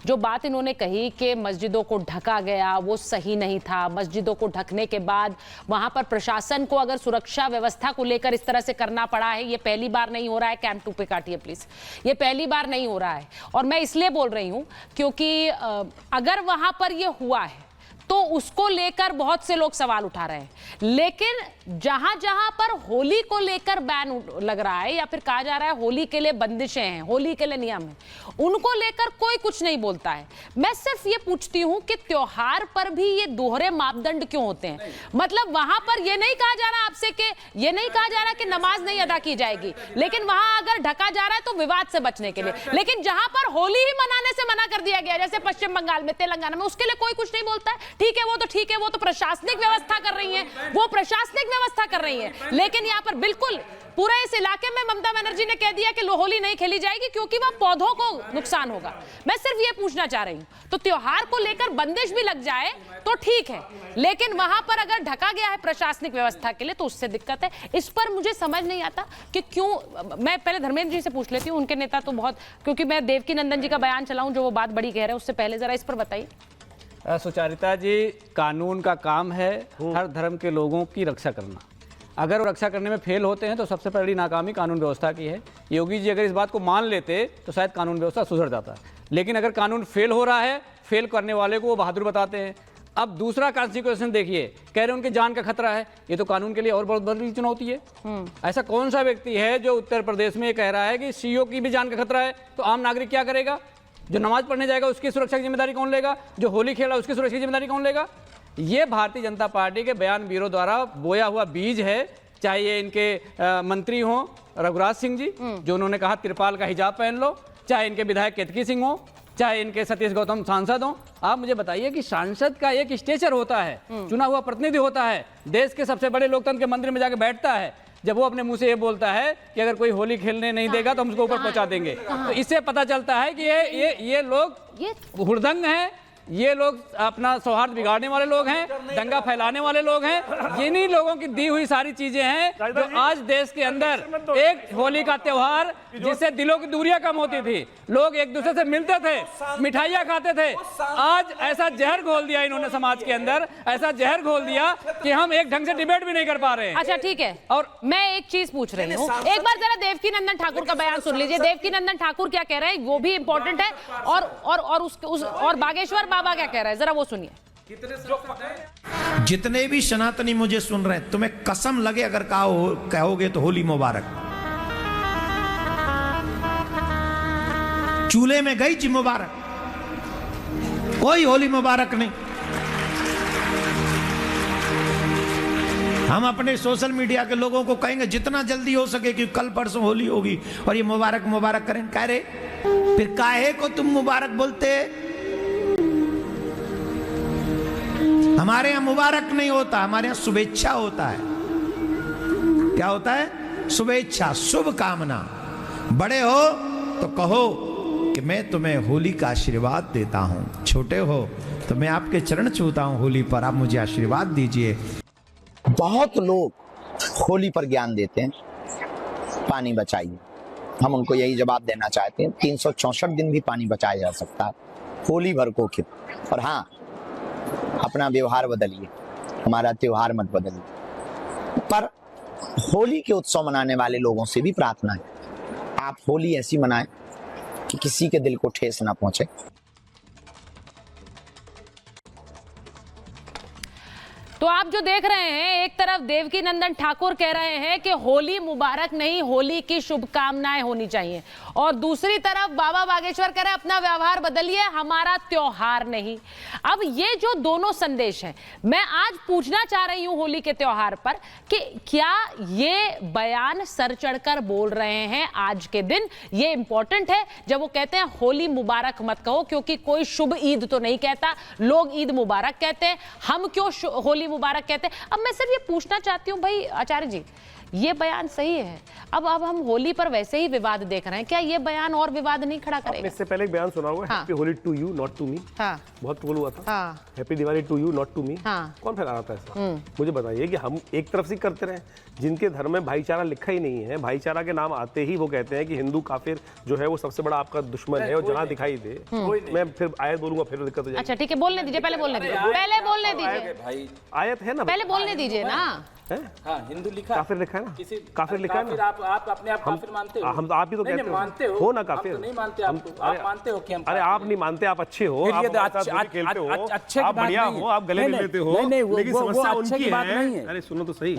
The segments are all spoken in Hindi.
जो बात इन्होंने कही कि मस्जिदों को ढका गया वो सही नहीं था, मस्जिदों को ढकने के बाद वहां पर प्रशासन को अगर सुरक्षा व्यवस्था को लेकर इस तरह से करना पड़ा है, ये पहली बार नहीं हो रहा है। कैंप 2 पे काटिए प्लीज, ये पहली बार नहीं हो रहा है। और मैं इसलिए बोल रही हूं क्योंकि अगर वहां पर ये हुआ है तो उसको लेकर बहुत से लोग सवाल उठा रहे हैं, लेकिन जहां जहां पर होली को लेकर बैन लग रहा है या फिर कहा जा रहा है होली के लिए बंदिशें हैं, होली के लिए नियम है, उनको लेकर कोई कुछ नहीं बोलता है। मैं सिर्फ ये पूछती हूं कि त्योहार पर भी ये दोहरे मापदंड क्यों होते हैं? मतलब वहां पर ये नहीं कहा जा रहा आपसे कि ये नहीं कहा जा रहा कि नमाज नहीं अदा की जाएगी, लेकिन वहां अगर ढका जा रहा है तो विवाद से बचने के लिए, लेकिन जहां पर होली ही मनाने से मना कर दिया गया जैसे पश्चिम बंगाल में, तेलंगाना में, उसके लिए कोई कुछ नहीं बोलता है। ठीक है, वो तो ठीक है, वो तो प्रशासनिक व्यवस्था कर रही है, वो प्रशासनिक व्यवस्था कर रही है, लेकिन यहाँ पर बिल्कुल पूरे इस इलाके में ममता बनर्जी ने कह दिया कि होली नहीं खेली जाएगी क्योंकि वह पौधों को नुकसान होगा। मैं सिर्फ ये पूछना चाह रही हूं, तो त्योहार को लेकर बंदिश भी लग जाए तो ठीक है, लेकिन वहां पर अगर ढका गया है प्रशासनिक व्यवस्था के लिए तो उससे दिक्कत है। इस पर मुझे समझ नहीं आता कि क्यों। मैं पहले धर्मेंद्र जी से पूछ लेती हूँ, उनके नेता तो बहुत, क्योंकि मैं देवकी नंदन जी का बयान चलाऊं जो वो बात बड़ी कह रहे हैं, उससे पहले जरा इस पर बताइए। सुचारिता जी, कानून का काम है हर धर्म के लोगों की रक्षा करना। अगर वो रक्षा करने में फेल होते हैं तो सबसे पहली नाकामी कानून व्यवस्था की है। योगी जी अगर इस बात को मान लेते तो शायद कानून व्यवस्था सुधर जाता है, लेकिन अगर कानून फेल हो रहा है, फेल करने वाले को वो बहादुर बताते हैं। अब दूसरा कॉन्सिक्वेंस देखिए, कह रहे उनकी जान का खतरा है, ये तो कानून के लिए और बहुत बड़ी चुनौती है। ऐसा कौन सा व्यक्ति है जो उत्तर प्रदेश में कह रहा है कि सीईओ की भी जान का खतरा है? तो आम नागरिक क्या करेगा? जो नमाज पढ़ने जाएगा उसकी सुरक्षा की जिम्मेदारी कौन लेगा? जो होली खेला उसकी सुरक्षा की जिम्मेदारी कौन लेगा? ये भारतीय जनता पार्टी के बयान ब्यूरो द्वारा बोया हुआ बीज है। चाहे ये इनके मंत्री हों रघुराज सिंह जी, जो उन्होंने कहा त्रिपाल का हिजाब पहन लो, चाहे इनके विधायक केतकी सिंह हो, चाहे इनके सतीश गौतम सांसद हो। आप मुझे बताइए कि सांसद का एक स्टेचर होता है, चुना हुआ प्रतिनिधि होता है, देश के सबसे बड़े लोकतंत्र के मंदिर में जाकर बैठता है, जब वो अपने मुंह से ये बोलता है कि अगर कोई होली खेलने नहीं देगा तो हम उसको ऊपर पहुंचा देंगे, तो इससे पता चलता है कि ये लोग हुड़दंग हैं, ये लोग अपना सौहार्द बिगाड़ने वाले लोग हैं, दंगा फैलाने वाले लोग हैं। इन्हीं लोगों की दी हुई सारी चीजें हैं जो आज देश के अंदर एक होली का त्योहार जिससे दिलों की दूरियां कम होती थी, लोग एक दूसरे से मिलते थे, मिठाइयां खाते थे, आज ऐसा जहर घोल दिया इन्होंने समाज के अंदर, ऐसा जहर घोल दिया कि हम एक ढंग से डिबेट भी नहीं कर पा रहे हैं। अच्छा ठीक है, और मैं एक चीज पूछ रही हूँ, एक बार जरा देवकी नंदन ठाकुर का बयान सुन लीजिए। देवकी नंदन ठाकुर क्या कह रहे हैं वो भी इंपॉर्टेंट है, और बागेश्वर बाबा क्या कह रहा है जरा वो सुनिए। जितने भी सनातनी मुझे सुन रहे हैं, तुम्हें कसम लगे अगर कहोगे तो होली मुबारक। चूल्हे में गई जी मुबारक, कोई होली मुबारक नहीं। हम अपने सोशल मीडिया के लोगों को कहेंगे जितना जल्दी हो सके कि कल परसों होली होगी और ये मुबारक मुबारक करें। कह रहे फिर काहे को तुम मुबारक बोलते? हमारे यहां मुबारक नहीं होता, हमारे यहां शुभेच्छा होता है। क्या होता है? शुभेच्छा, शुभ कामना। बड़े हो तो कहो कि मैं तुम्हें होली का आशीर्वाद देता हूं, छोटे हो तो मैं आपके चरण छूता हूं होली पर, आप मुझे आशीर्वाद दीजिए। बहुत लोग होली पर ज्ञान देते हैं, पानी बचाइए। हम उनको यही जवाब देना चाहते हैं, 364 दिन भी पानी बचाया जा सकता है, होली भर को क्यों। और हाँ, अपना व्यवहार बदलिए, हमारा त्योहार मत बदलिए। पर होली के उत्सव मनाने वाले लोगों से भी प्रार्थना है, आप होली ऐसी मनाएं कि किसी के दिल को ठेस ना पहुंचे। तो आप जो देख रहे हैं, एक तरफ देवकी नंदन ठाकुर कह रहे हैं कि होली मुबारक नहीं, होली की शुभकामनाएं होनी चाहिए, और दूसरी तरफ बाबा बागेश्वर कह रहे हैं अपना व्यवहार बदलिए, हमारा त्योहार नहीं। अब ये जो दोनों संदेश हैं, मैं आज पूछना चाह रही हूं होली के त्योहार पर कि क्या ये बयान सर चढ़कर बोल रहे हैं आज के दिन? ये इंपॉर्टेंट है जब वो कहते हैं होली मुबारक मत कहो, क्योंकि कोई शुभ ईद तो नहीं कहता, लोग ईद मुबारक कहते हैं, हम क्यों होली मुबारक कहते हैं? अब मैं सिर्फ ये पूछना चाहती हूं भाई आचार्य जी ये बयान सही है। अब हम होली पर वैसे ही विवाद देख रहे हैं, क्या ये बयान और विवाद नहीं खड़ा करेगा? इससे पहले एक बयान सुना हुआ है, हाँ। Happy Holi to you not to me. हाँ। बहुत ट्रोल हुआ था। हाँ। Happy Diwali to you not to me. हाँ। कौन फैला रहा था ऐसा? मुझे बताइए कि हम एक तरफ से करते रहे, जिनके धर्म में भाईचारा लिखा ही नहीं है, भाईचारा के नाम आते ही वो कहते हैं कि हिंदू काफिर जो है वो सबसे बड़ा आपका दुश्मन है, और जहां दिखाई दे मैं फिर आयत बोलूंगा फिर दिक्कत हो जाएगी। अच्छा ठीक है, बोलने दीजिए, पहले बोलने दीजिए, पहले बोलने दीजिए, आयत है ना, पहले बोलने दीजिए ना। हाँ, हिंदू लिखा काफिर लिखा है ना, काफिर लिखा है ना। आप अपने आप काफिर मानते हो? हम तो आप ही तो नहीं, कहते मानते हो ना काफिर। हम तो नहीं मानते आपको। आप मानते हो कि हम अरे आप नहीं मानते, आप अच्छे हो, फिर आप ये हमारे साथ होली खेलते हो, आप बढ़िया हो, आप गले मिल लेते हो, लेकिन समस्या उनकी है। अरे सुनो तो सही,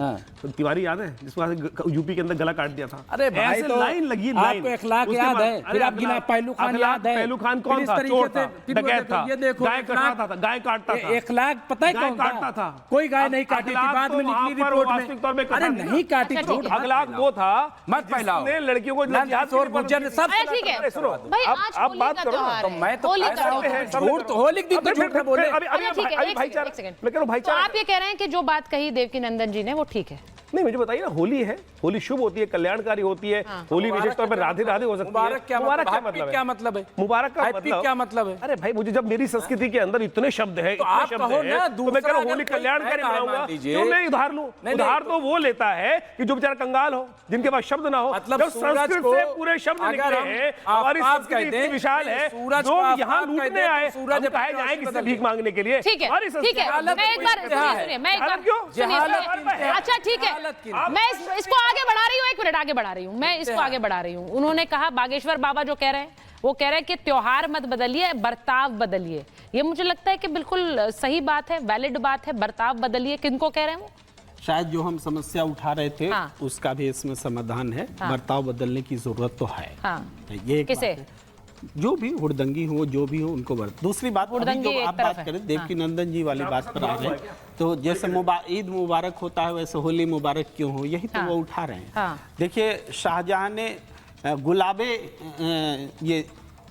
तिवारी याद है जिसको यूपी के अंदर गला काट दिया था? अरे भाई, तो लाइन लगी, आपको इखलाक याद है, फिर आप गिना पहलू खान याद है। पहलू खान कौन था? चोर था, डकैत था, ये देखो, गाय काटता था, गाय काटता था। इखलाक पता है कौन काटता था? कोई गाय नहीं काटी थी, बाद में निकली रिपोर्ट में। अरे नहीं काटी, झूठ अगला वो था मत फैलाओ, जिसने लड़कियों को और गुज्जर ने सब। अरे ठीक है सुनो भाई, अब आज आप होली बात का करो ना। त्योहार तो है, मैं तो होली का ऐसा त्योहार है। झूठ तो होली के दिन तो झूठ बोले। अच्छा ठीक है, एक भाईचारा, सेकंड। मैं कह रहा हूं तो भाईचारा। आप ये कह रहे हैं कि जो बात कही देवकी नंदन जी ने वो ठीक है? नहीं, मुझे बताइए ना, होली है, होली शुभ होती है, कल्याणकारी होती है। होली विशेष तौर पर राधे राधे हो सकती है। मुबारक क्या मुबारक क्या मतलब मतलब क्या मतलब है? मुबारक का मतलब क्या मतलब है? अरे भाई, मुझे जब मेरी संस्कृति के अंदर इतने शब्द है, तो इतने आप शब्द कहो है, ना, तो मैं कह रहा हूं दूसरा होली अगर कोई कल्याणकारी है, मान मनाऊंगा। लीजिए। क्यों मैं उधार लूं? उधार तो वो लेता है कि जो बेचारा कंगाल हो, जिनके पास शब्द ना हो। मतलब जब सूरज संस्कृत को से पूरे शब्द अगर निकले हम हैं, हमारी आफताब संस्कृति कहते इतनी हैं, विशाल है, सूरज को लोग यहाँ आफताब लूटने कहते हैं, आए, तो सूरज हम कहे अपनी जाए रोशनी किससे बदल भीख मांगने के लिए? ठीक है, हमारी ठीक है, संस्कृति- मैं एक बार सुनिए, मैं एक बार क्यों? सुनिए, अच्छा ठीक है, मैं इसको आगे बढ़ा रही हूँ, एक मिनट आगे बढ़ा रही हूँ, मैं इसको आगे बढ़ा रही हूँ। उन्होंने कहा, बागेश्वर बाबा जो कह रहे हैं, वो कह रहे हैं कि त्योहार मत बदलिए, बर्ताव बदलिए। ये मुझे लगता है कि बिल्कुल सही बात है, वैलिड बात है, बर्ताव बदलिए। किनको कह रहे हैं वो? शायद जो हम समस्या उठा रहे थे, हाँ। उसका भी इसमें समाधान है। हाँ। बर्ताव बदलने की जरूरत तो है। हाँ। ये एक किसे? बात है। जो भी हुड़दंगी हो, जो भी हो, उनको दूसरी बात, अभी हुड़दंगी जो एक आप तरफ बात है। करें देवकी नंदन जी वाली बात पर आ रहे हैं, तो जैसे ईद मुबारक होता है, वैसे होली मुबारक क्यों हो, यही तो हाँ। वो उठा रहे हैं। हाँ। देखिए, शाहजहां ने गुलाबे ये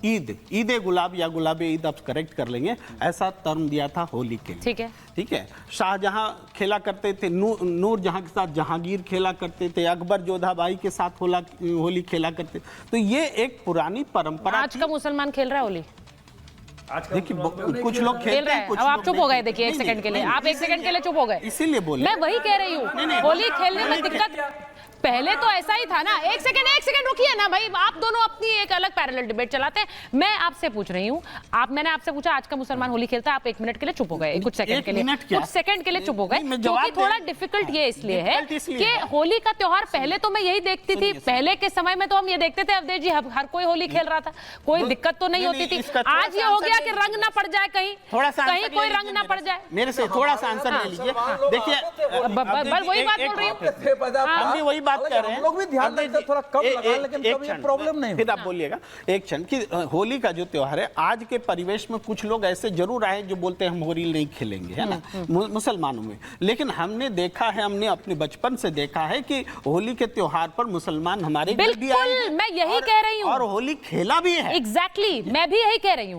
ईद गुलाब या गुलाबे ईद, आप करेक्ट कर लेंगे, ऐसा टर्म दिया था होली के लिए। ठीक है, ठीक है। शाहजहां खेला करते थे, नूर जहां के साथ जहांगीर खेला करते थे, अकबर जोधाबाई के साथ होली खेला करते। तो ये एक पुरानी परंपरा आज का मुसलमान खेल रहा है होली? देखिए, कुछ लोग खेल खेलते रहा हैं, है। कुछ अब आप लोग चुप नहीं हो गए, खेलते। देखिए एक नहीं, सेकंड के लिए नहीं, आप एक सेकंड के लिए चुप हो गए, इसीलिए बोले। मैं वही कह रही हूँ, होली खेलने में दिक्कत पहले तो ऐसा ही था ना। एक सेकंड रुकिए ना भाई, आप दोनों अपनी एक अलग पैरेलल डिबेट चलाते हैं। मैं आपसे पूछ रही हूँ, मैंने आपसे पूछा आज का मुसलमान होली खेलता है, आप 1 मिनट के लिए चुप हो गए, कुछ सेकंड के लिए, कुछ सेकंड के लिए चुप हो गए, क्योंकि थोड़ा डिफिकल्ट ये इसलिए है कि होली का त्योहार पहले तो मैं यही देखती थी, पहले के समय में तो हम ये देखते थे, अवधेश जी हर कोई होली खेल रहा था, कोई दिक्कत तो नहीं होती थी। आज ये हो गया कि रंग ना पड़ जाए, कहीं कहीं कोई रंग ना पड़ जाए। मेरे से थोड़ा सा आंसर ले लीजिए। देखिए, वही बात बोल रही हूँ, हम भी वही बात कर रहे हैं। ध्यान देते थोड़ा कम लगा, लेकिन कभी ये प्रॉब्लम नहीं फिर आप बोलिएगा एक क्षण कि होली का जो त्योहार है, आज के परिवेश में कुछ लोग ऐसे जरूर आए जो बोलते हैं हम होली नहीं खेलेंगे, है ना, मुसलमानों में। लेकिन हमने देखा है, हमने अपने बचपन से देखा है कि होली के त्योहार पर मुसलमान हमारे घर भी आए हैं, मैं यही कह रही हूँ, और होली खेला भी है। एग्जैक्टली, मैं भी यही कह रही हूँ।